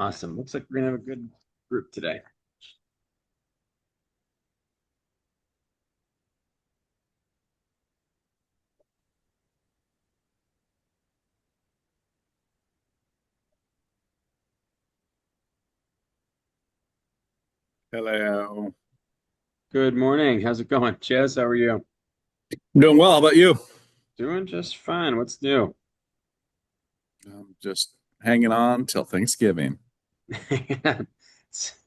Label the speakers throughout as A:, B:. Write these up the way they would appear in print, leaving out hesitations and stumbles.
A: Awesome. Looks like we're gonna have a good group today.
B: Hello.
A: Good morning. How's it going? Chaz, how are you?
B: Doing well. How about you?
A: Doing just fine. What's new?
B: I'm just hanging on till Thanksgiving.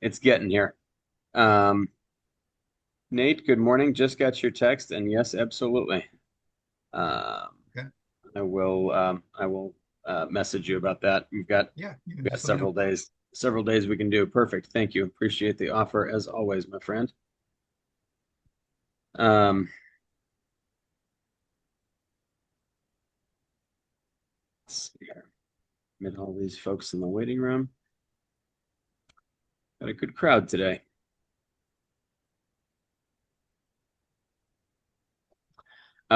A: It's getting here. Um, Nate, good morning. Just got your text, and yes, absolutely. Um,
B: Okay.
A: I will message you about that.
B: Yeah, you can
A: We've got
B: just let me know.
A: several days we can do. Perfect. Thank you. Appreciate the offer as always, my friend. Um, let's see here. Met all these folks in the waiting room. Got a good crowd today.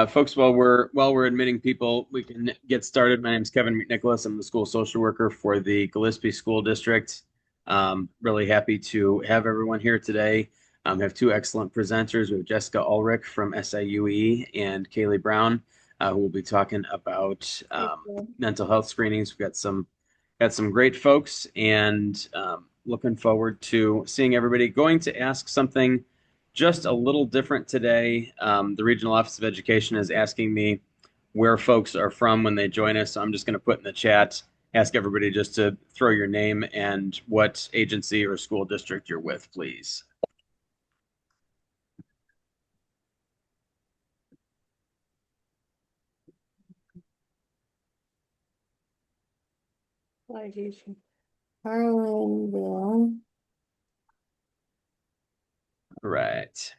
A: Folks, while we're admitting people, we can get started. My name is Kevin McNicholas. I'm the school social worker for the Gillespie School District. Really happy to have everyone here today. We have two excellent presenters. We have Jessica Ulrich from SIUE and Kayleigh Brown, who will be talking about mental health screenings. We've got some great folks, and looking forward to seeing everybody. Going to ask something just a little different today. The Regional Office of Education is asking me where folks are from when they join us. So I'm just going to put in the chat, ask everybody just to throw your name and what agency or school district you're with, please.
C: Harlanville.
A: All right.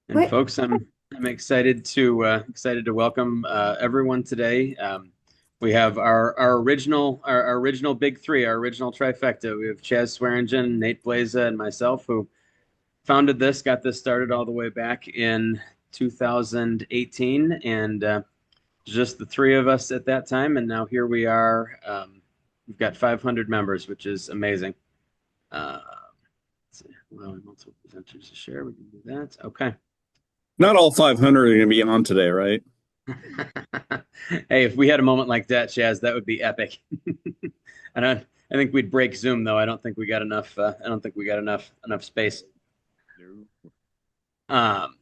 A: And
C: What?
A: folks, I'm excited to welcome everyone today. We have our original big three, our original trifecta. We have Chaz Swearingen, Nate Blaza, and myself, who founded this, got this started all the way back in 2018, and just the three of us at that time. And now here we are. We've got 500 members, which is amazing. Let's see. Allowing multiple presenters to share. We can do that. Okay.
B: Not all 500 are going to be on today, right?
A: Hey, if we had a moment like that, Chaz, that would be epic. I don't. I think we'd break Zoom though. I don't think we got enough. I don't think we got enough space. Um,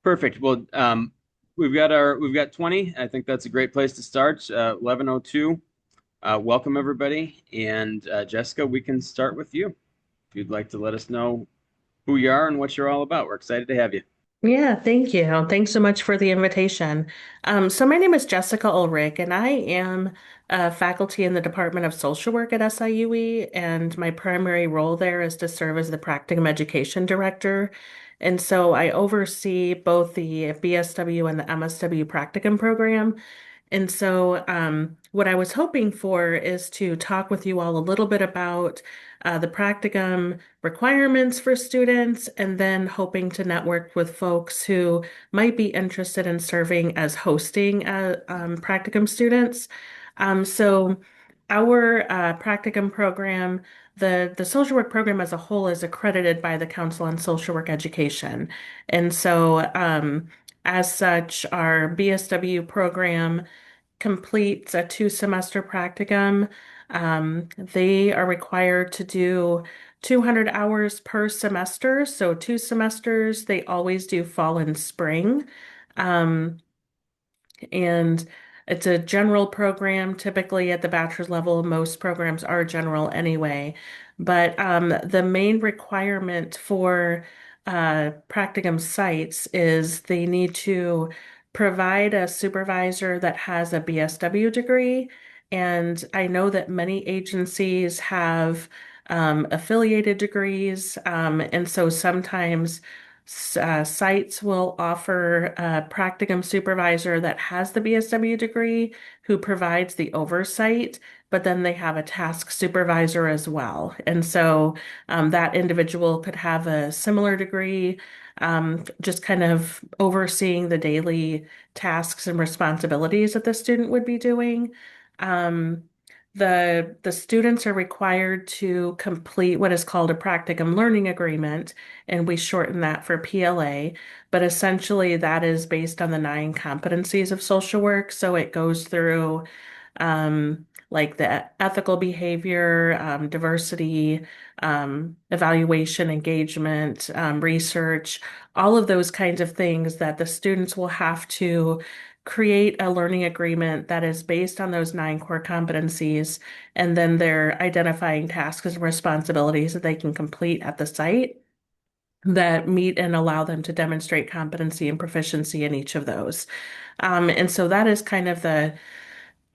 A: Perfect. Well, we've got 20. I think that's a great place to start. 11:02. Welcome everybody, and Jessica, we can start with you. If you'd like to let us know who you are and what you're all about, we're excited to have you.
C: Yeah, thank you. Thanks so much for the invitation. So my name is Jessica Ulrich, and I am faculty in the Department of Social Work at SIUE, and my primary role there is to serve as the Practicum Education Director. And so I oversee both the BSW and the MSW Practicum program. And so, what I was hoping for is to talk with you all a little bit about the practicum requirements for students, and then hoping to network with folks who might be interested in serving as hosting practicum students. So, our practicum program, the social work program as a whole, is accredited by the Council on Social Work Education. And so, as such, our BSW program completes a two-semester practicum. They are required to do 200 hours per semester. So 2 semesters, they always do fall and spring. Um, and it's a general program. Typically at the bachelor's level, most programs are general anyway. But the main requirement for practicum sites is they need to provide a supervisor that has a BSW degree. And I know that many agencies have affiliated degrees. And so sometimes sites will offer a practicum supervisor that has the BSW degree who provides the oversight, but then they have a task supervisor as well. And so that individual could have a similar degree, just kind of overseeing the daily tasks and responsibilities that the student would be doing. Um, the students are required to complete what is called a practicum learning agreement, and we shorten that for PLA. But essentially, that is based on the 9 competencies of social work. So it goes through like the ethical behavior, diversity, evaluation, engagement, research, all of those kinds of things that the students will have to create a learning agreement that is based on those 9 core competencies, and then they're identifying tasks and responsibilities that they can complete at the site that meet and allow them to demonstrate competency and proficiency in each of those. And so that is kind of the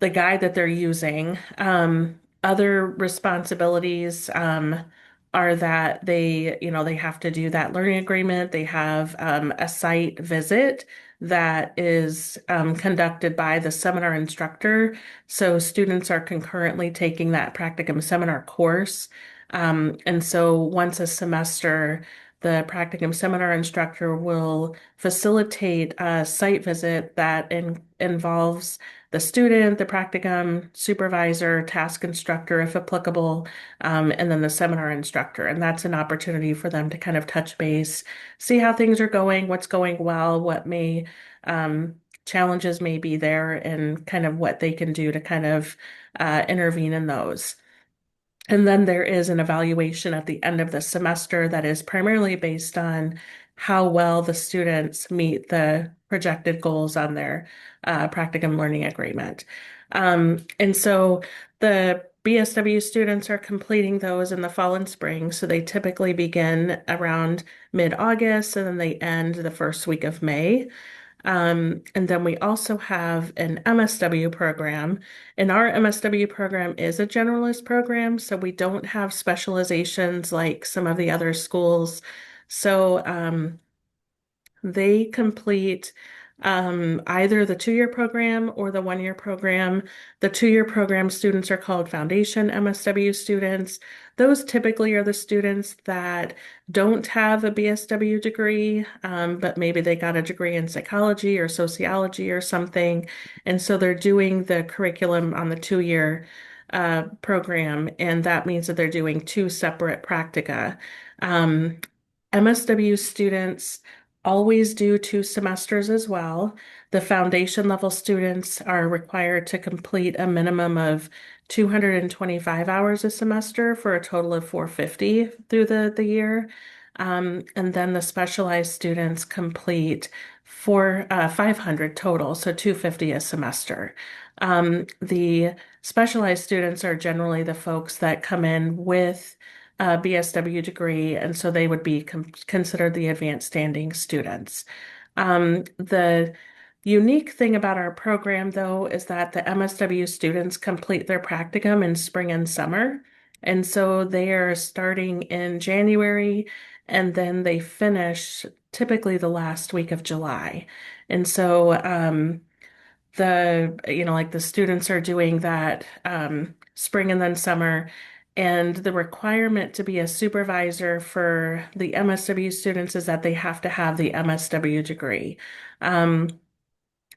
C: guide that they're using. Other responsibilities are that they have to do that learning agreement. They have a site visit that is conducted by the seminar instructor. So students are concurrently taking that practicum seminar course. And so once a semester, the practicum seminar instructor will facilitate a site visit that involves the student, the practicum supervisor, task instructor, if applicable, and then the seminar instructor. And that's an opportunity for them to kind of touch base, see how things are going, what's going well, what um, challenges may be there, and kind of what they can do to kind of intervene in those. And then there is an evaluation at the end of the semester that is primarily based on how well the students meet the projected goals on their practicum learning agreement. And so the BSW students are completing those in the fall and spring. So they typically begin around mid-August and then they end the first week of May. And then we also have an MSW program, and our MSW program is a generalist program, so we don't have specializations like some of the other schools. So they complete either the 2-year program or the 1-year program. The 2-year program students are called Foundation MSW students. Those typically are the students that don't have a BSW degree, but maybe they got a degree in psychology or sociology or something. And so they're doing the curriculum on the 2-year program, and that means that they're doing 2 separate practica. Um, MSW students always do 2 semesters as well. The foundation level students are required to complete a minimum of 225 hours a semester for a total of 450 through the year. And then the specialized students complete 500 total, so 250 a semester. The specialized students are generally the folks that come in with a BSW degree, and so they would be considered the advanced standing students. The unique thing about our program, though, is that the MSW students complete their practicum in spring and summer. And so they are starting in January and then they finish typically the last week of July. And so like the students are doing that spring and then summer. And the requirement to be a supervisor for the MSW students is that they have to have the MSW degree. Um,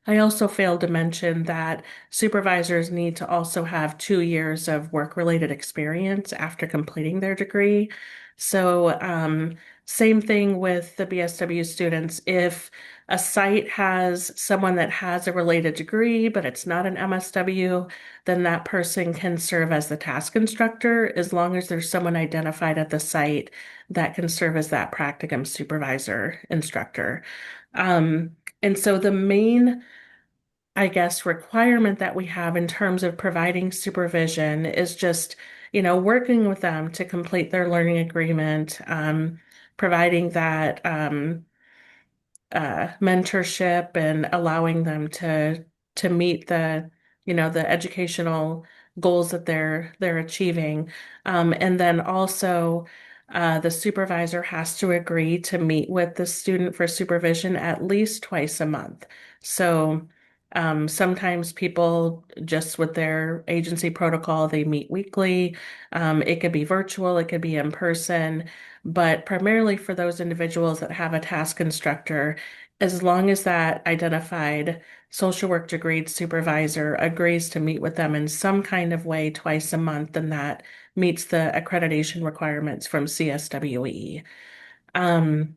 C: I also failed to mention that supervisors need to also have 2 years of work-related experience after completing their degree. So, same thing with the BSW students. If a site has someone that has a related degree, but it's not an MSW, then that person can serve as the task instructor as long as there's someone identified at the site that can serve as that practicum supervisor instructor. And so the main, I guess, requirement that we have in terms of providing supervision is just, working with them to complete their learning agreement, providing that mentorship and allowing them to meet the educational goals that they're achieving. And then also the supervisor has to agree to meet with the student for supervision at least twice a month. So sometimes people just with their agency protocol, they meet weekly. It could be virtual, it could be in person, but primarily for those individuals that have a task instructor, as long as that identified social work degreed supervisor agrees to meet with them in some kind of way twice a month, then that meets the accreditation requirements from CSWE. Um,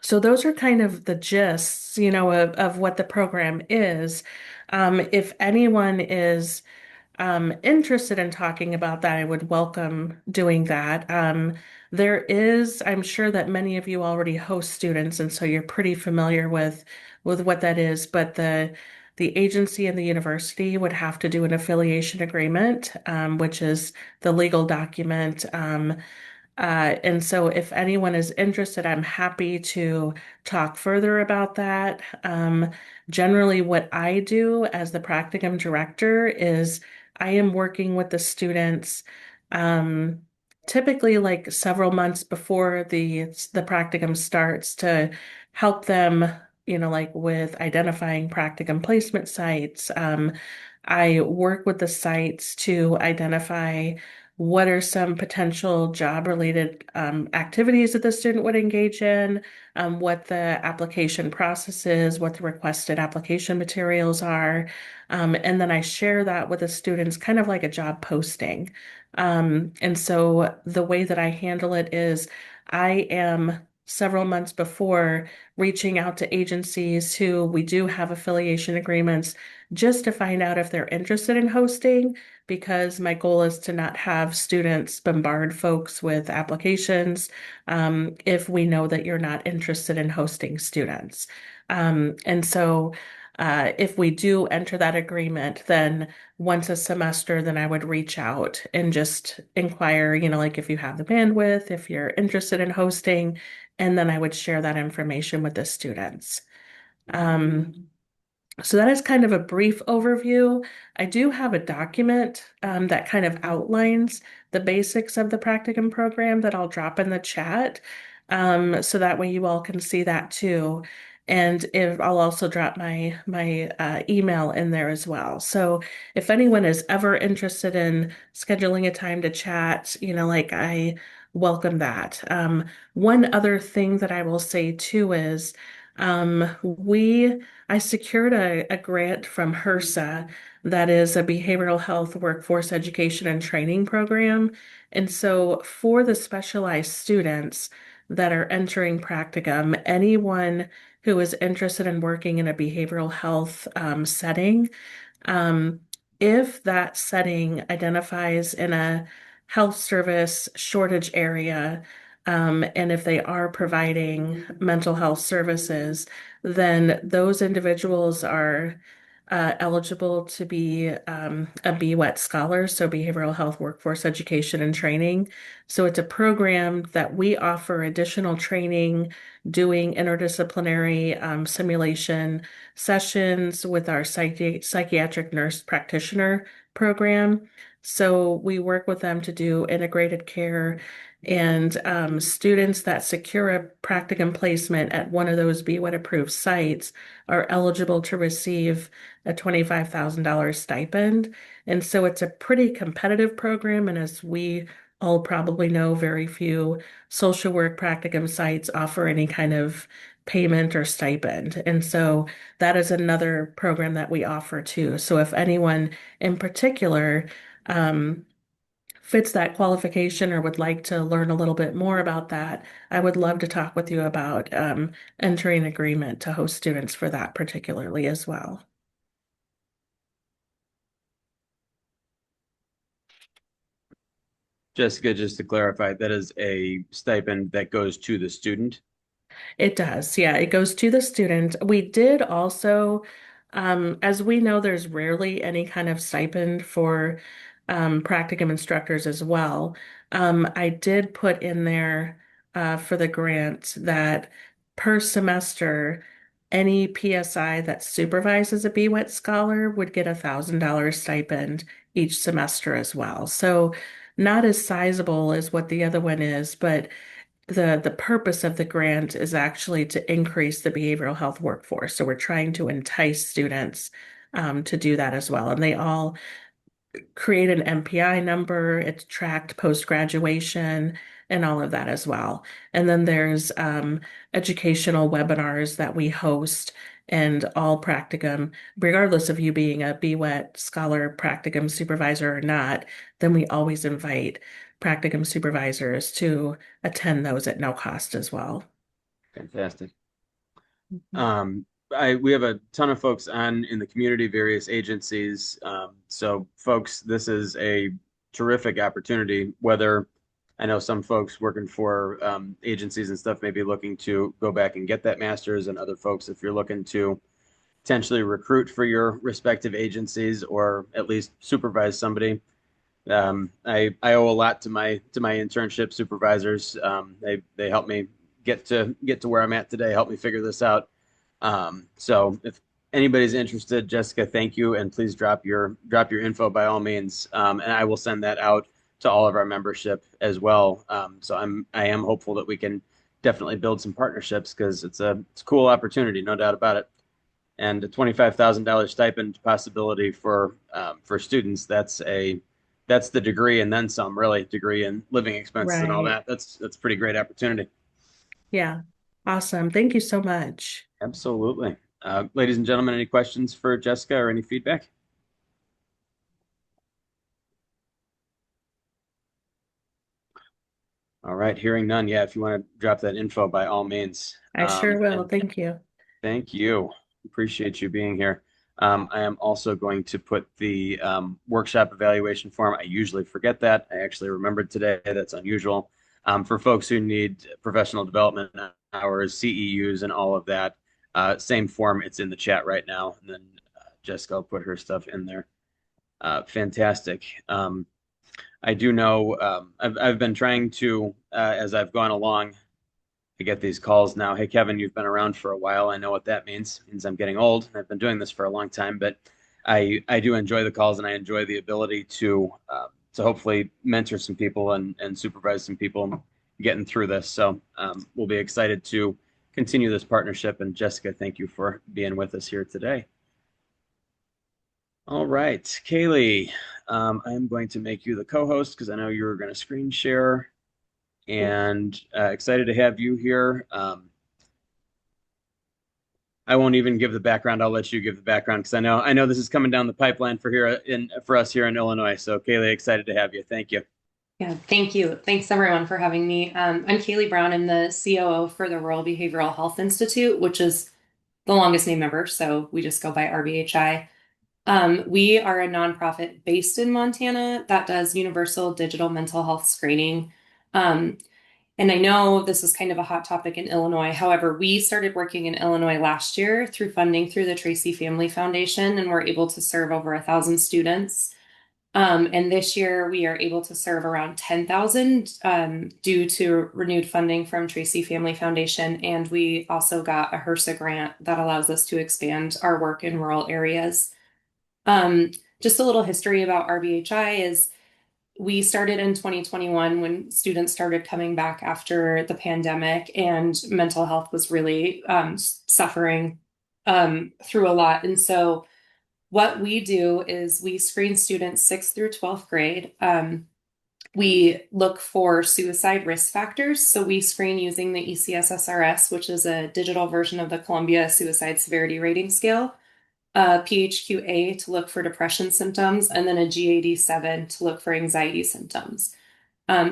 C: so those are kind of the gists, of what the program is. If anyone is interested in talking about that, I would welcome doing that. I'm sure that many of you already host students, and so you're pretty familiar with what that is, but the agency and the university would have to do an affiliation agreement, which is the legal document. And so if anyone is interested, I'm happy to talk further about that. Generally, what I do as the practicum director is I am working with the students, um, typically like several months before the practicum starts to help them, like with identifying practicum placement sites. I work with the sites to identify what are some potential job-related activities that the student would engage in, what the application process is, what the requested application materials are, and then I share that with the students, kind of like a job posting. And so the way that I handle it is I am several months before reaching out to agencies who we do have affiliation agreements just to find out if they're interested in hosting, because my goal is to not have students bombard folks with applications if we know that you're not interested in hosting students. And so if we do enter that agreement, then once a semester, then I would reach out and just inquire, like if you have the bandwidth, if you're interested in hosting, and then I would share that information with the students. Um, so that is kind of a brief overview. I do have a document that kind of outlines the basics of the practicum program that I'll drop in the chat. So that way you all can see that too. And if I'll also drop my email in there as well. So if anyone is ever interested in scheduling a time to chat, like I welcome that. One other thing that I will say too is I secured a grant from HRSA that is a behavioral health workforce education and training program. And so for the specialized students that are entering practicum, anyone who is interested in working in a behavioral health setting, um, if that setting identifies in a health service shortage area, and if they are providing mental health services, then those individuals are eligible to be a BWET scholar, so Behavioral Health Workforce Education and Training. So it's a program that we offer additional training, doing interdisciplinary simulation sessions with our psychiatric nurse practitioner program. So we work with them to do integrated care, and students that secure a practicum placement at one of those BWET approved sites are eligible to receive a $25,000 stipend. And so it's a pretty competitive program. And as we all probably know, very few social work practicum sites offer any kind of payment or stipend. And so that is another program that we offer too. So if anyone in particular fits that qualification or would like to learn a little bit more about that, I would love to talk with you about entering agreement to host students for that particularly as well.
A: Jessica, just to clarify, that is a stipend that goes to the student.
C: It does. Yeah, it goes to the student. We did also, as we know, there's rarely any kind of stipend for practicum instructors as well. I did put in there for the grant that per semester, any PSI that supervises a BWET scholar would get $1,000 stipend each semester as well. So not as sizable as what the other one is, but the purpose of the grant is actually to increase the behavioral health workforce. So we're trying to entice students to do that as well. And they all create an MPI number. It's tracked post-graduation and all of that as well. And then there's educational webinars that we host, and all practicum, regardless of you being a BWET scholar practicum supervisor or not, then we always invite practicum supervisors to attend those at no cost as well.
A: Fantastic.
C: Mhm.
A: Um, we have a ton of folks on in the community, various agencies. So folks, this is a terrific opportunity, whether I know some folks working for agencies and stuff may be looking to go back and get that master's, and other folks, if you're looking to potentially recruit for your respective agencies or at least supervise somebody. I owe a lot to my internship supervisors. They helped me get to where I'm at today, help me figure this out. So if anybody's interested, Jessica, thank you, and please drop your info by all means, and I will send that out to all of our membership as well. So I am hopeful that we can definitely build some partnerships because it's a cool opportunity, no doubt about it. And a $25,000 stipend possibility for students. That's the degree and then some, really, degree and living expenses and all
C: Right.
A: that. That's a pretty great opportunity.
C: Yeah. Awesome. Thank you so much.
A: Absolutely. Ladies and gentlemen, any questions for Jessica or any feedback? All right, hearing none. Yeah, if you want to drop that info by all means.
C: I sure will.
A: And
C: Thank you.
A: thank you. Appreciate you being here. I am also going to put the workshop evaluation form. I usually forget that. I actually remembered today. That's unusual. For folks who need professional development hours, CEUs, and all of that, same form. It's in the chat right now. And then Jessica will put her stuff in there. Fantastic. I do know I've been trying to, as I've gone along, I get these calls now. Hey, Kevin, you've been around for a while. I know what that means. It means I'm getting old. I've been doing this for a long time, but I do enjoy the calls, and I enjoy the ability to hopefully mentor some people and supervise some people getting through this. So we'll be excited to continue this partnership. And Jessica, thank you for being with us here today. All right, Kayleigh, I'm going to make you the co-host because I know you're going to screen share, and excited to have you here. I won't even give the background. I'll let you give the background because I know this is coming down the pipeline for us here in Illinois. So Kayleigh, excited to have you. Thank you.
D: Yeah, thank you. Thanks everyone for having me. I'm Kayleigh Brown. I'm the COO for the Rural Behavioral Health Institute, which is the longest name ever. So we just go by RBHI. We are a nonprofit based in Montana that does universal digital mental health screening. Um, and I know this is kind of a hot topic in Illinois. However, we started working in Illinois last year through funding through the Tracy Family Foundation, and we're able to serve over 1,000 students. And this year we are able to serve around 10,000 due to renewed funding from Tracy Family Foundation. And we also got a HRSA grant that allows us to expand our work in rural areas. Just a little history about RBHI is we started in 2021 when students started coming back after the pandemic, and mental health was really suffering through a lot. And so what we do is we screen students 6th through 12th grade. We look for suicide risk factors. So we screen using the ECSSRS, which is a digital version of the Columbia Suicide Severity Rating Scale, PHQ-A to look for depression symptoms, and then a GAD-7 to look for anxiety symptoms.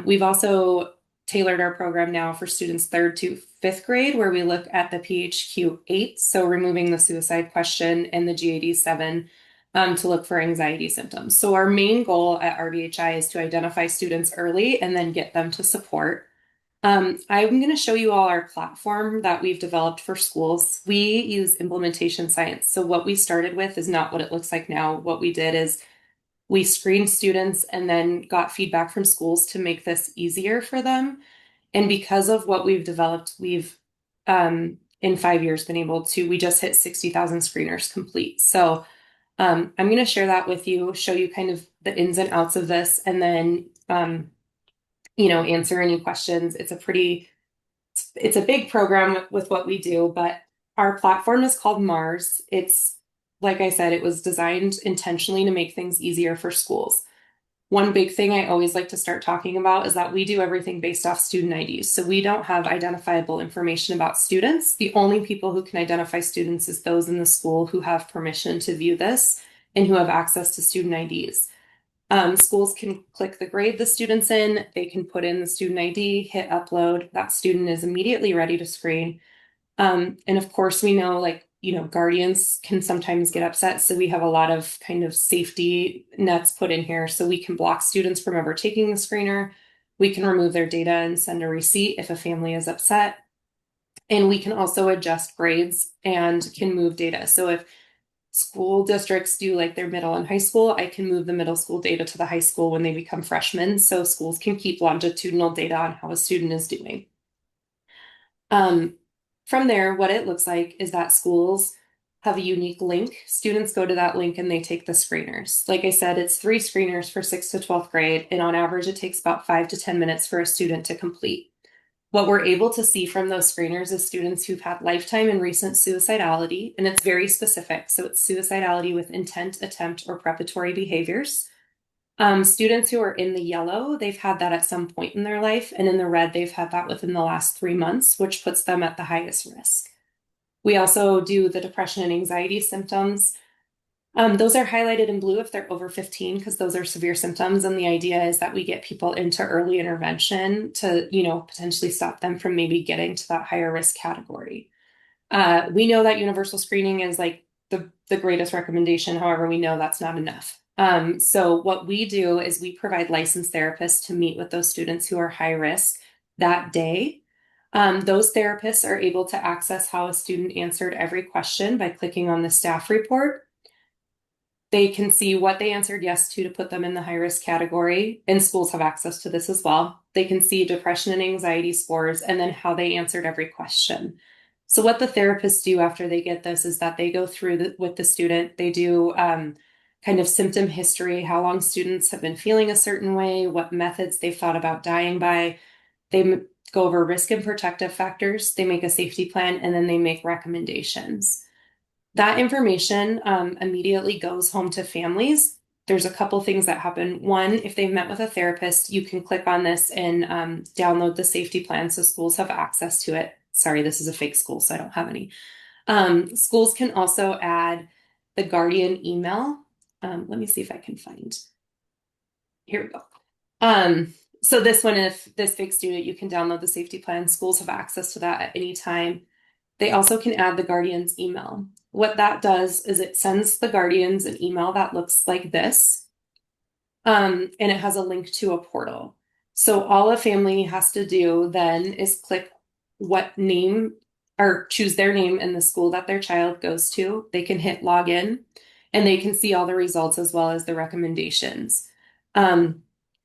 D: We've also tailored our program now for students 3rd to 5th grade, where we look at the PHQ-8, so removing the suicide question, and the GAD-7 to look for anxiety symptoms. So our main goal at RBHI is to identify students early and then get them to support. I'm going to show you all our platform that we've developed for schools. We use implementation science. So what we started with is not what it looks like now. What we did is we screened students and then got feedback from schools to make this easier for them. And because of what we've developed, we've in 5 years been able to, we just hit 60,000 screeners complete. So I'm going to share that with you, show you kind of the ins and outs of this, and then answer any questions. It's a big program with what we do, but our platform is called Mars. It's like I said, it was designed intentionally to make things easier for schools. One big thing I always like to start talking about is that we do everything based off student IDs. So we don't have identifiable information about students. The only people who can identify students is those in the school who have permission to view this and who have access to student IDs. Schools can click the grade the student's in, they can put in the student ID, hit upload. That student is immediately ready to screen. And of course, we know, like, guardians can sometimes get upset. So we have a lot of kind of safety nets put in here. So we can block students from ever taking the screener. We can remove their data and send a receipt if a family is upset. And we can also adjust grades and can move data. So if school districts do like their middle and high school, I can move the middle school data to the high school when they become freshmen. So schools can keep longitudinal data on how a student is doing. From there, what it looks like is that schools have a unique link. Students go to that link and they take the screeners. Like I said, it's 3 screeners for 6th to 12th grade. And on average, it takes about 5 to 10 minutes for a student to complete. What we're able to see from those screeners is students who've had lifetime and recent suicidality, and it's very specific. So it's suicidality with intent, attempt, or preparatory behaviors. Students who are in the yellow, they've had that at some point in their life, and in the red, they've had that within the last 3 months, which puts them at the highest risk. We also do the depression and anxiety symptoms. Those are highlighted in blue if they're over 15, because those are severe symptoms. And the idea is that we get people into early intervention to, potentially stop them from maybe getting to that higher risk category. We know that universal screening is like the greatest recommendation. However, we know that's not enough. So what we do is we provide licensed therapists to meet with those students who are high risk that day. Those therapists are able to access how a student answered every question by clicking on the staff report. They can see what they answered yes to put them in the high risk category, and schools have access to this as well. They can see depression and anxiety scores and then how they answered every question. So what the therapists do after they get this is that they go through with the student. They do kind of symptom history, how long students have been feeling a certain way, what methods they've thought about dying by. They go over risk and protective factors. They make a safety plan, and then they make recommendations. That information immediately goes home to families. There's a couple things that happen. One, if they've met with a therapist, you can click on this and download the safety plan so schools have access to it. Sorry, this is a fake school, so I don't have any. Schools can also add the guardian email. Let me see if I can find. Here we go. So this one, if this fake student, you can download the safety plan. Schools have access to that at any time. They also can add the guardian's email. What that does is it sends the guardians an email that looks like this, and it has a link to a portal. So all a family has to do then is click what name or choose their name in the school that their child goes to. They can hit login, and they can see all the results as well as the recommendations.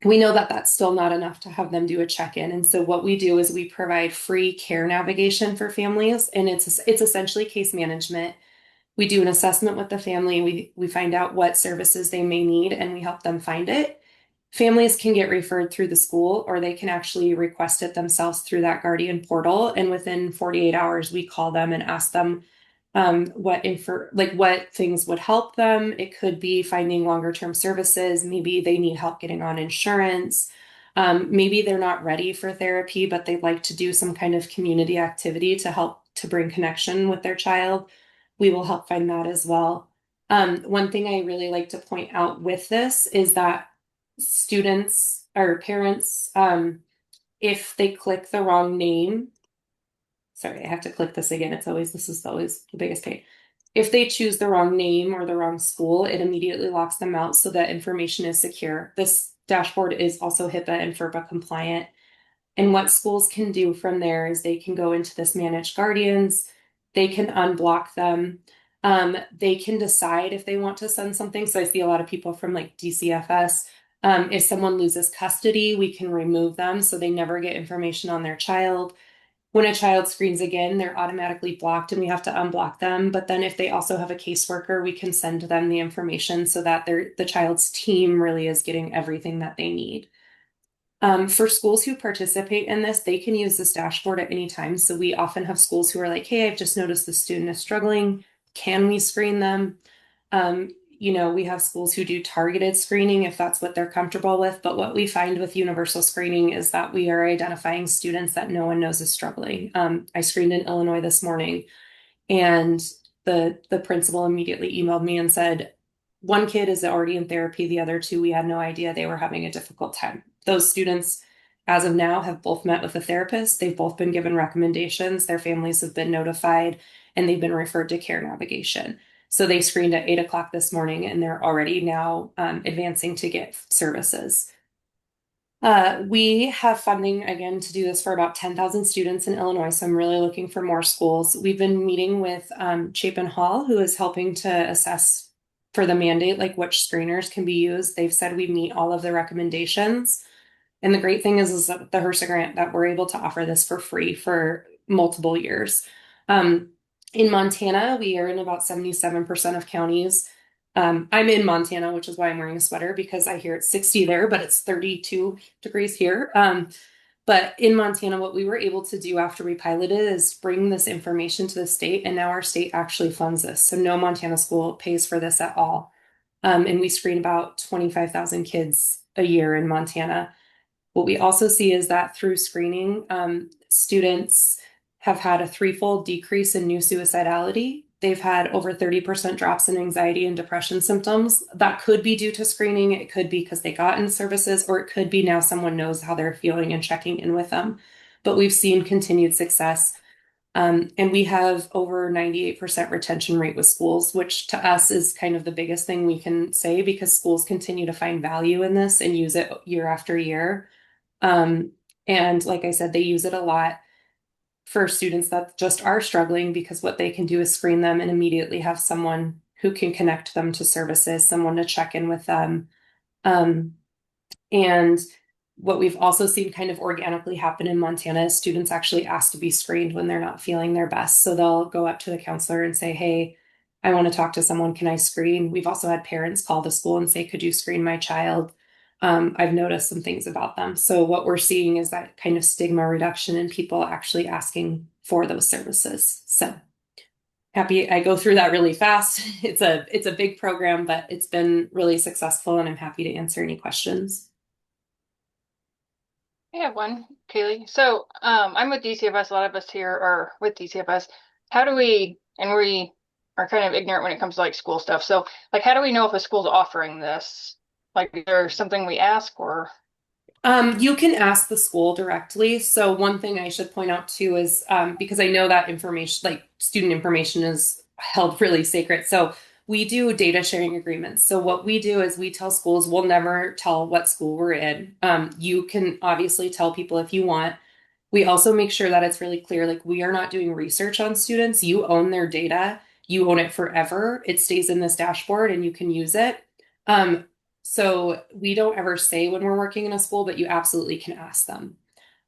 D: We know that that's still not enough to have them do a check-in. And so what we do is we provide free care navigation for families, and it's essentially case management. We do an assessment with the family. We find out what services they may need, and we help them find it. Families can get referred through the school, or they can actually request it themselves through that guardian portal. And within 48 hours, we call them and ask them what things would help them. It could be finding longer term services. Maybe they need help getting on insurance. Maybe they're not ready for therapy, but they'd like to do some kind of community activity to help to bring connection with their child. We will help find that as well. One thing I really like to point out with this is that students or parents, if they click the wrong name, sorry, I have to click this again. This is always the biggest pain. If they choose the wrong name or the wrong school, it immediately locks them out so that information is secure. This dashboard is also HIPAA and FERPA compliant. And what schools can do from there is they can go into this manage guardians, they can unblock them. They can decide if they want to send something. So I see a lot of people from like DCFS. If someone loses custody, we can remove them so they never get information on their child. When a child screens again, they're automatically blocked and we have to unblock them. But then if they also have a caseworker, we can send them the information so that the child's team really is getting everything that they need. For schools who participate in this, they can use this dashboard at any time. So we often have schools who are like, hey, I've just noticed the student is struggling. Can we screen them? We have schools who do targeted screening if that's what they're comfortable with. But what we find with universal screening is that we are identifying students that no one knows is struggling. I screened in Illinois this morning, and the principal immediately emailed me and said, one kid is already in therapy, the other two, we had no idea they were having a difficult time. Those students, as of now, have both met with a therapist. They've both been given recommendations. Their families have been notified, and they've been referred to care navigation. So they screened at 8 o'clock this morning, and they're already now advancing to get services. We have funding again to do this for about 10,000 students in Illinois, so I'm really looking for more schools. We've been meeting with Chapin Hall, who is helping to assess for the mandate, like which screeners can be used. They've said we meet all of the recommendations. And the great thing is that the HRSA grant that we're able to offer this for free for multiple years. In Montana, we are in about 77% of counties. I'm in Montana, which is why I'm wearing a sweater, because I hear it's 60 there, but it's 32 degrees here. But in Montana, what we were able to do after we piloted is bring this information to the state, and now our state actually funds this. So no Montana school pays for this at all. And we screen about 25,000 kids a year in Montana. What we also see is that through screening, students have had a threefold decrease in new suicidality. They've had over 30% drops in anxiety and depression symptoms. That could be due to screening. It could be because they got in services, or it could be now someone knows how they're feeling and checking in with them. But we've seen continued success. And we have over 98% retention rate with schools, which to us is kind of the biggest thing we can say, because schools continue to find value in this and use it year after year. And like I said, they use it a lot for students that just are struggling, because what they can do is screen them and immediately have someone who can connect them to services, someone to check in with them. And what we've also seen kind of organically happen in Montana is students actually ask to be screened when they're not feeling their best. So they'll go up to the counselor and say, hey, I want to talk to someone. Can I screen? We've also had parents call the school and say, could you screen my child? I've noticed some things about them. So what we're seeing is that kind of stigma reduction in people actually asking for those services. So happy I go through that really fast. It's a big program, but it's been really successful, and I'm happy to answer any questions.
E: I have one, Kayleigh. So I'm with DCFS. A lot of us here are with DCFS. How do we, and we are kind of ignorant when it comes to like school stuff. So like, how do we know if a school's offering this? Like, is there something we ask, or?
D: You can ask the school directly. So one thing I should point out too is because I know that information, like student information, is held really sacred. So we do data sharing agreements. So what we do is we tell schools, we'll never tell what school we're in. You can obviously tell people if you want. We also make sure that it's really clear, like we are not doing research on students. You own their data. You own it forever. It stays in this dashboard and you can use it. So we don't ever say when we're working in a school, but you absolutely can ask them.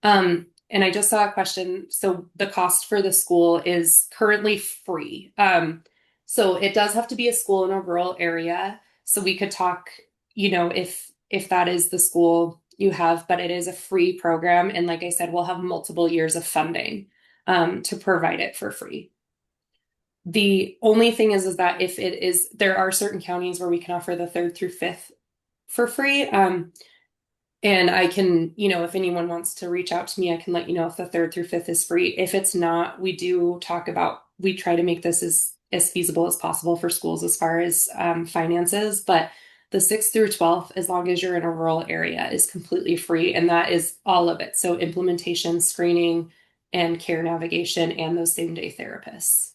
D: And I just saw a question. So the cost for the school is currently free. So it does have to be a school in a rural area. So we could talk, if that is the school you have, but it is a free program. And like I said, we'll have multiple years of funding to provide it for free. The only thing is that if it is, there are certain counties where we can offer the 3rd through 5th for free. And I can, if anyone wants to reach out to me, I can let you know if the 3rd through 5th is free. If it's not, we do talk about, we try to make this as feasible as possible for schools as far as finances, but the 6th through 12th, as long as you're in a rural area, is completely free. And that is all of it. So implementation, screening, and care navigation, and those same day therapists.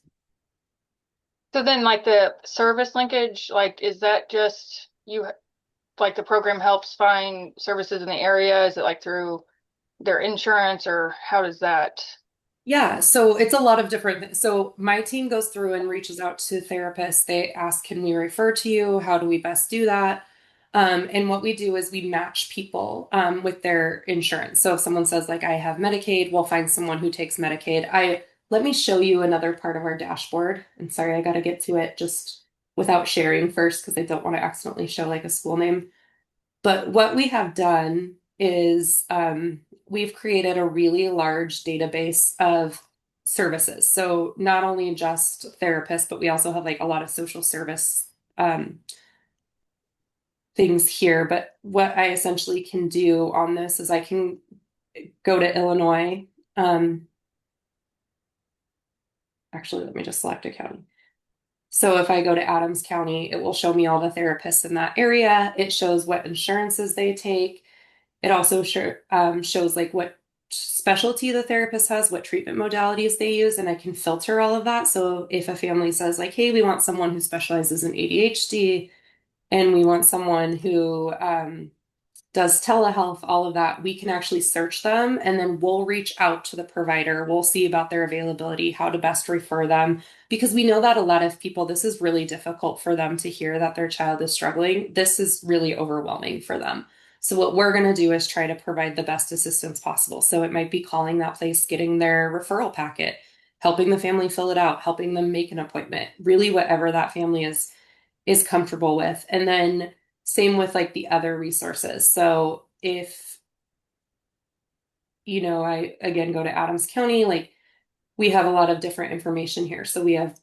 E: So then like the service linkage, like, is that just like the program helps find services in the area? Is it like through their insurance, or how does that?
D: Yeah, so it's a lot of different things. So my team goes through and reaches out to therapists. They ask, can we refer to you? How do we best do that? And what we do is we match people with their insurance. So if someone says like, I have Medicaid, we'll find someone who takes Medicaid. Let me show you another part of our dashboard. And sorry, I got to get to it just without sharing first, because I don't want to accidentally show like a school name. But what we have done is we've created a really large database of services. So not only just therapists, but we also have like a lot of social service things here, but what I essentially can do on this is I can go to Illinois. Actually, let me just select a county. So if I go to Adams County, it will show me all the therapists in that area. It shows what insurances they take. It also shows like what specialty the therapist has, what treatment modalities they use, and I can filter all of that. So if a family says like, hey, we want someone who specializes in ADHD and we want someone who does telehealth, all of that, we can actually search them and then we'll reach out to the provider. We'll see about their availability, how to best refer them, because we know that a lot of people, this is really difficult for them to hear that their child is struggling. This is really overwhelming for them. So what we're going to do is try to provide the best assistance possible. So it might be calling that place, getting their referral packet, helping the family fill it out, helping them make an appointment, really whatever that family is comfortable with. And then same with like the other resources. So if, I again go to Adams County, like we have a lot of different information here. So we have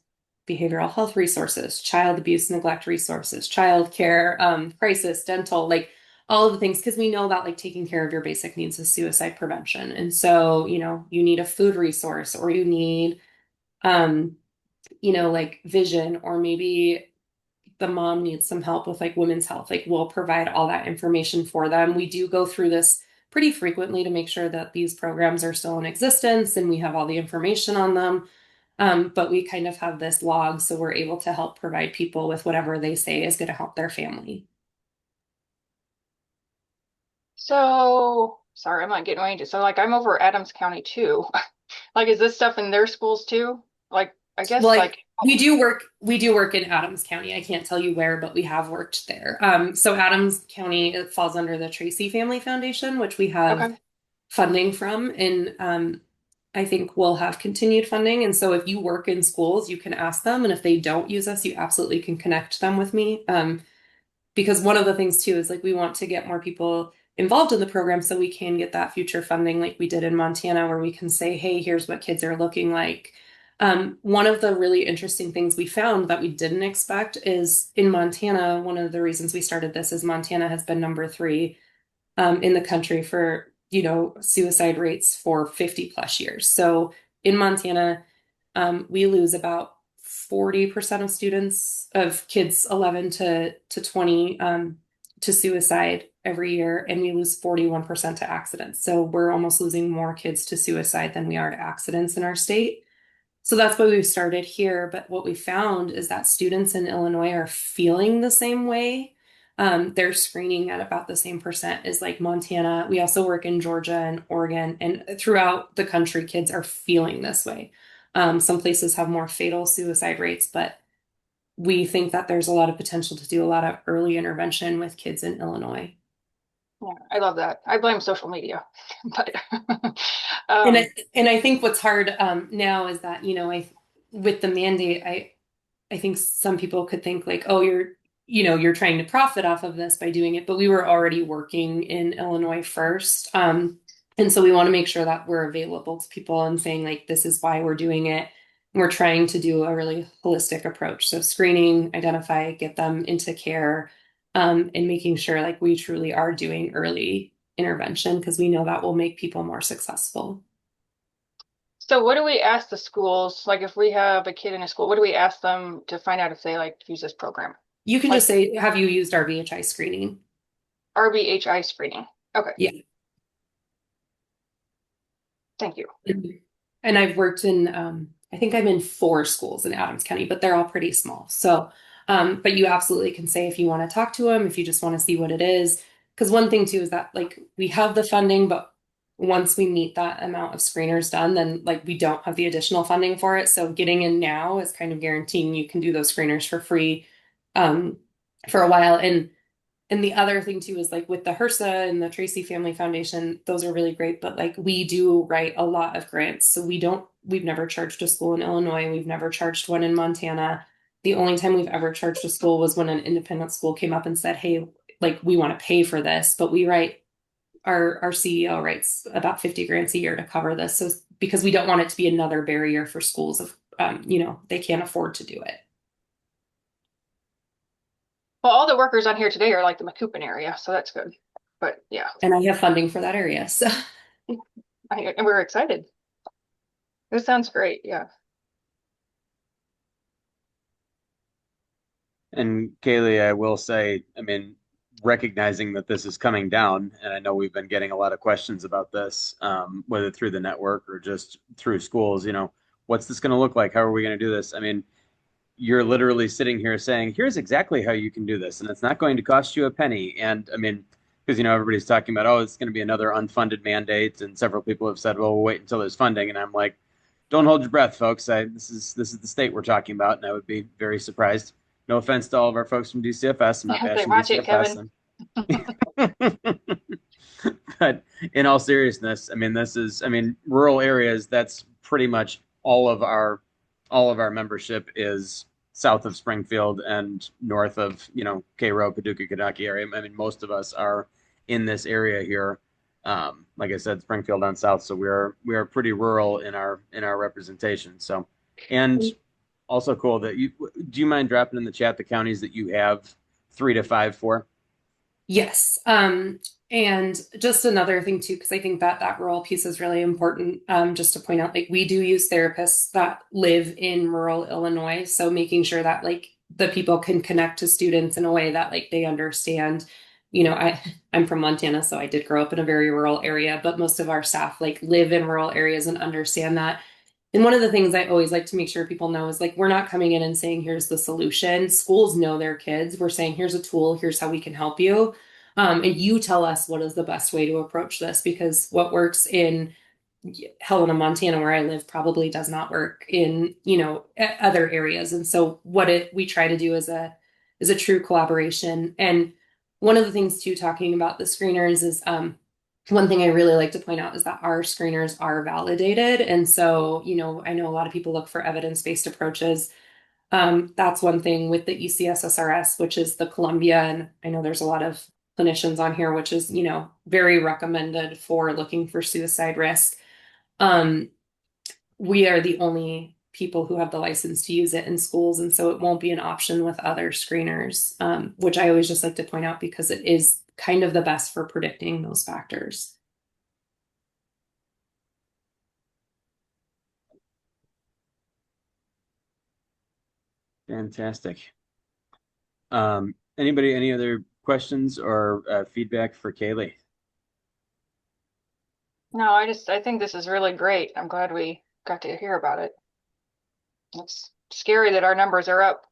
D: behavioral health resources, child abuse, neglect resources, child care, crisis, dental, like all of the things, because we know that like taking care of your basic needs is suicide prevention. And so, you need a food resource or you need, like vision, or maybe the mom needs some help with like women's health. Like we'll provide all that information for them. We do go through this pretty frequently to make sure that these programs are still in existence and we have all the information on them. But we kind of have this log, so we're able to help provide people with whatever they say is going to help their family.
E: So sorry, I'm not getting oriented. So like I'm over Adams County too. Like is this stuff in their schools too? Like I guess
D: Well,
E: like
D: we do work in Adams County. I can't tell you where, but we have worked there. So Adams County, it falls under the Tracy Family Foundation, which we have
E: okay.
D: funding from, and I think we'll have continued funding. And so if you work in schools, you can ask them, and if they don't use us, you absolutely can connect them with me. Because one of the things too is like we want to get more people involved in the program so we can get that future funding like we did in Montana, where we can say, hey, here's what kids are looking like. One of the really interesting things we found that we didn't expect is in Montana, one of the reasons we started this is Montana has been number 3 in the country for, suicide rates for 50 plus years. So in Montana, we lose about 40% of kids 11 to 20 to suicide every year, and we lose 41% to accidents. So we're almost losing more kids to suicide than we are to accidents in our state. So that's why we've started here. But what we found is that students in Illinois are feeling the same way. They're screening at about the same percent as like Montana. We also work in Georgia and Oregon, and throughout the country, kids are feeling this way. Some places have more fatal suicide rates, but we think that there's a lot of potential to do a lot of early intervention with kids in Illinois.
E: Yeah, I love that. I blame social media, but
D: And I think what's hard now is that, with the mandate, I think some people could think like, oh, you're trying to profit off of this by doing it, but we were already working in Illinois first. And so we want to make sure that we're available to people and saying like, this is why we're doing it. We're trying to do a really holistic approach. So screening, identify, get them into care, and making sure like we truly are doing early intervention, because we know that will make people more successful.
E: so what do we ask the schools? Like if we have a kid in a school, what do we ask them to find out if they like to use this program?
D: You can
E: Like
D: just say, have you used RBHI screening?
E: RBHI screening. Okay.
D: Yeah.
E: Thank you.
D: And I've worked in, I think I'm in 4 schools in Adams County, but they're all pretty small. So, but you absolutely can say if you want to talk to them, if you just want to see what it is. Because one thing too is that like we have the funding, but once we meet that amount of screeners done, then like we don't have the additional funding for it. So getting in now is kind of guaranteeing you can do those screeners for free for a while. And the other thing too is like with the HRSA and the Tracy Family Foundation, those are really great, but like we do write a lot of grants. So we've never charged a school in Illinois. We've never charged one in Montana. The only time we've ever charged a school was when an independent school came up and said, hey, like we want to pay for this, but we write our CEO writes about 50 grants a year to cover this. So because we don't want it to be another barrier for schools of, they can't afford to do it.
E: Well, all the workers on here today are like the Macoupin area, so that's good. But yeah,
D: And I have funding for that area. So
E: and we're excited. This sounds great. Yeah.
A: And Kayleigh, I will say, I mean, recognizing that this is coming down, and I know we've been getting a lot of questions about this, whether through the network or just through schools, what's this going to look like? How are we going to do this? I mean, you're literally sitting here saying, here's exactly how you can do this, and it's not going to cost you a penny. And I mean, because everybody's talking about, oh, it's going to be another unfunded mandate, and several people have said, well, we'll wait until there's funding. And I'm like, don't hold your breath, folks. This is the state we're talking about, and I would be very surprised. No offense to all of our folks from DCFS. I'm not
E: They
A: bashing
E: watch it, Kevin.
A: DCFS. But in all seriousness, I mean, rural areas, that's pretty much all of our membership is south of Springfield and north of, Cairo, Paducah, Kentucky area. I mean, most of us are in this area here. Like I said, Springfield on south, so we are pretty rural in our representation. So, and also cool that do you mind dropping in the chat the counties that you have 3 to 5 for?
D: yes. And just another thing too, because I think that rural piece is really important. Just to point out, like we do use therapists that live in rural Illinois. So making sure that like the people can connect to students in a way that like they understand. I'm from Montana, so I did grow up in a very rural area, but most of our staff like live in rural areas and understand that. And one of the things I always like to make sure people know is like, we're not coming in and saying, here's the solution. Schools know their kids. We're saying, here's a tool, here's how we can help you. And you tell us what is the best way to approach this, because what works in Helena, Montana, where I live, probably does not work in, other areas. And so we try to do is a true collaboration. And one of the things too, talking about the screeners is, one thing I really like to point out is that our screeners are validated. And so, I know a lot of people look for evidence-based approaches. That's one thing with the ECSSRS, which is the Columbia. And I know there's a lot of clinicians on here, which is, very recommended for looking for suicide risk. We are the only people who have the license to use it in schools. And so it won't be an option with other screeners, which I always just like to point out because it is kind of the best for predicting those factors.
A: Fantastic. Anybody, any other questions or feedback for Kayleigh?
E: No, I think this is really great. I'm glad we got to hear about it. It's scary that our numbers are up.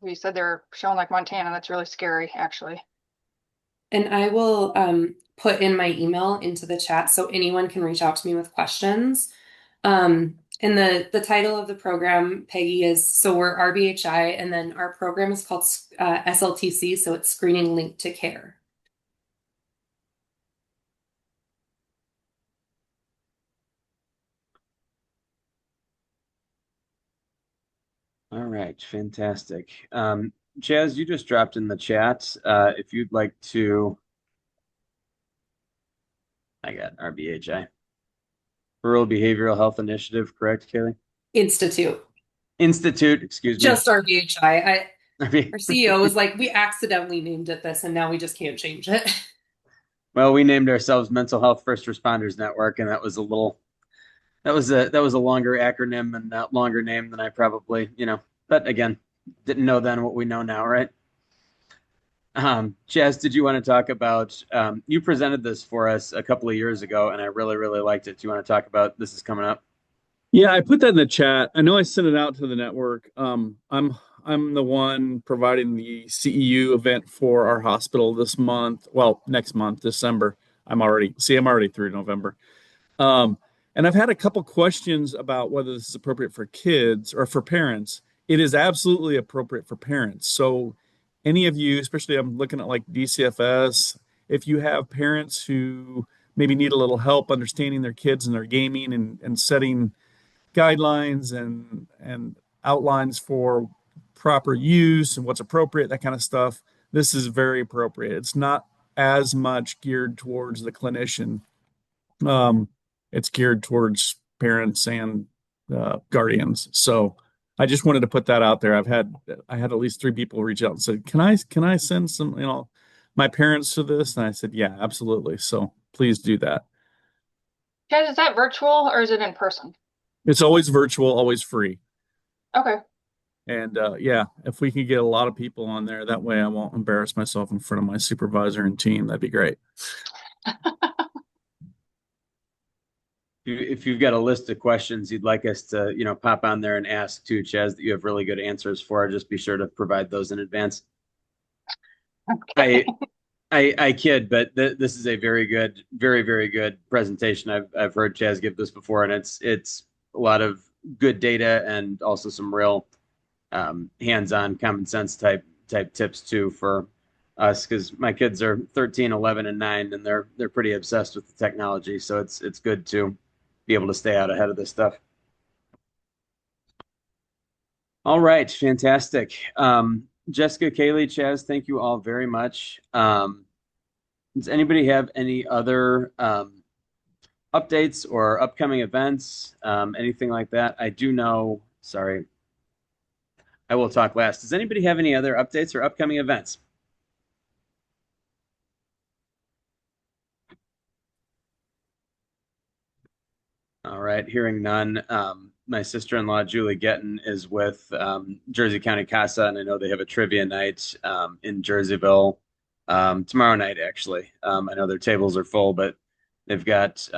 E: We said they're showing like Montana. That's really scary, actually.
D: And I will put in my email into the chat so anyone can reach out to me with questions. And the title of the program, Peggy, is, so we're RBHI, and then our program is called SLTC, so it's Screening Linked to Care.
A: All right, fantastic. Chaz, you just dropped in the chat. If you'd like to, I got RBHI. Rural Behavioral Health Initiative, correct, Kayleigh?
D: Institute.
A: Excuse me.
D: Just RBHI. Our CEO was like, we accidentally named it this, and now we just can't change it.
A: Well, we named ourselves Mental Health First Responders Network, and that was a longer acronym and a longer name than I probably, but again, didn't know then what we know now, right? Chaz, did you want to talk about, you presented this for us a couple of years ago, and I really, really liked it. Do you want to talk about this is coming up?
F: Yeah, I put that in the chat. I know I sent it out to the network. I'm the one providing the CEU event for our hospital this month. Well, next month, December. I'm already through November. And I've had a couple questions about whether this is appropriate for kids or for parents. It is absolutely appropriate for parents. So any of you, especially I'm looking at like DCFS, if you have parents who maybe need a little help understanding their kids and their gaming and setting guidelines and outlines for proper use and what's appropriate, that kind of stuff, this is very appropriate. It's not as much geared towards the clinician. It's geared towards parents and guardians. So I just wanted to put that out there. I had at least 3 people reach out and said, can I send some, my parents to this? And I said, yeah, absolutely. So please do that.
E: Guys, is that virtual or is it in person?
F: It's always virtual, always free.
E: Okay.
F: And yeah, if we can get a lot of people on there, that way I won't embarrass myself in front of my supervisor and team. That'd be great.
A: If you've got a list of questions you'd like us to, pop on there and ask too, Chaz, that you have really good answers for, just be sure to provide those in advance.
E: Okay.
A: I kid, but this is a very good, very, very good presentation. I've heard Chaz give this before, and it's a lot of good data and also some real hands-on common sense type tips too for us, because my kids are 13, 11, and 9, and they're pretty obsessed with the technology. So it's good to be able to stay out ahead of this stuff. All right, fantastic. Jessica, Kayleigh, Chaz, thank you all very much. Does anybody have any other updates or upcoming events, anything like that? I do know, sorry, I will talk last. Does anybody have any other updates or upcoming events? All right, hearing none. My sister-in-law, Julie Getton, is with Jersey County CASA, and I know they have a trivia night in Jerseyville tomorrow night, actually. I know their tables are full, but they've got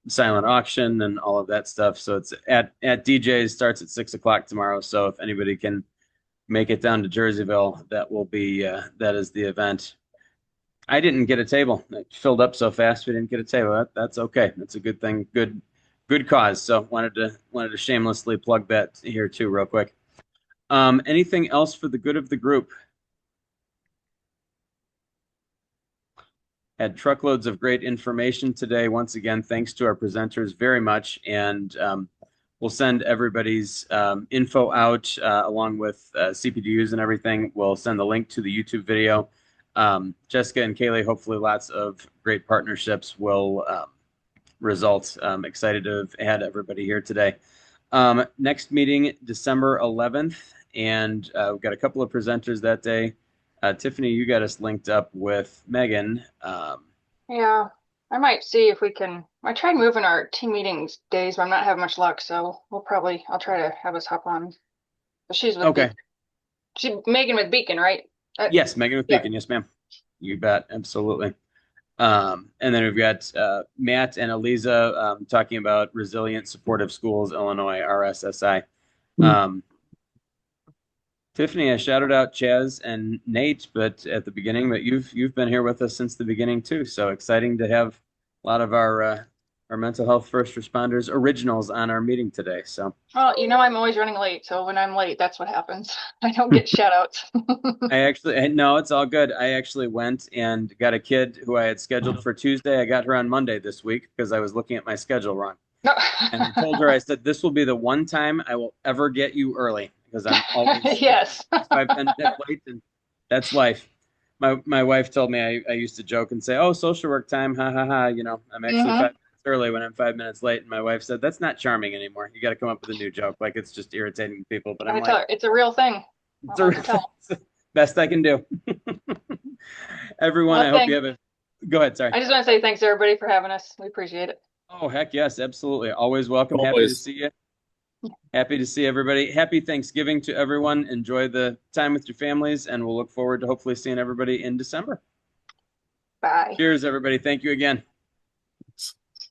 A: silent auction and all of that stuff. So it's at DJ's, starts at 6 o'clock tomorrow. So if anybody can make it down to Jerseyville, that will be that is the event. I didn't get a table. It filled up so fast we didn't get a table. That's okay. That's a good thing. Good cause. So wanted to shamelessly plug that here too, real quick. Anything else for the good of the group? Had truckloads of great information today. Once again, thanks to our presenters very much. And we'll send everybody's info out along with CPDUs and everything. We'll send the link to the YouTube video. Jessica and Kayleigh, hopefully lots of great partnerships will result. Excited to have had everybody here today. Next meeting, December 11th. And we've got a couple of presenters that day. Tiffany, you got us linked up with Megan.
E: Yeah, I might see if we can. I tried moving our team meetings days, but I'm not having much luck. So I'll try to have us hop on. But she's with
A: Okay.
E: Megan with Beacon, right?
A: Yes, Megan with
E: Yeah.
A: Beacon. Yes, ma'am. You bet. Absolutely. And then we've got Matt and Eliza talking about Resilient Supportive Schools, Illinois, RSSI. Tiffany, I shouted out Chaz and Nate, but at the beginning, but you've been here with us since the beginning too. So exciting to have a lot of our mental health first responders originals on our meeting today. So
E: Well, I'm always running late, so when I'm late, that's what happens. I don't get shout outs.
A: no, it's all good. I actually went and got a kid who I had scheduled for Tuesday. I got her on Monday this week because I was looking at my schedule wrong.
E: No.
A: And I told her, I said, this will be the one time I will ever get you early because I'm always
E: Yes.
A: 5-10 minutes late, and that's life. My wife told me I used to joke and say, "Oh, social work time, ha ha ha." I'm actually 5 minutes early when I'm 5 minutes late. And my wife said, "That's not charming anymore. You got to come up with a new joke. Like it's just irritating people." But I'm
E: I tell her, it's a real thing.
A: it's the best I can do. Everyone,
E: Well,
A: I hope you have a. Go ahead. Sorry.
E: I just want to say thanks to everybody for having us. We appreciate it.
A: Oh, heck yes, absolutely. Always welcome. Happy to
F: Always.
A: see you. Happy to see everybody. Happy Thanksgiving to everyone. Enjoy the time with your families, and we'll look forward to hopefully seeing everybody in December.
E: Bye.
A: Cheers, everybody. Thank you again.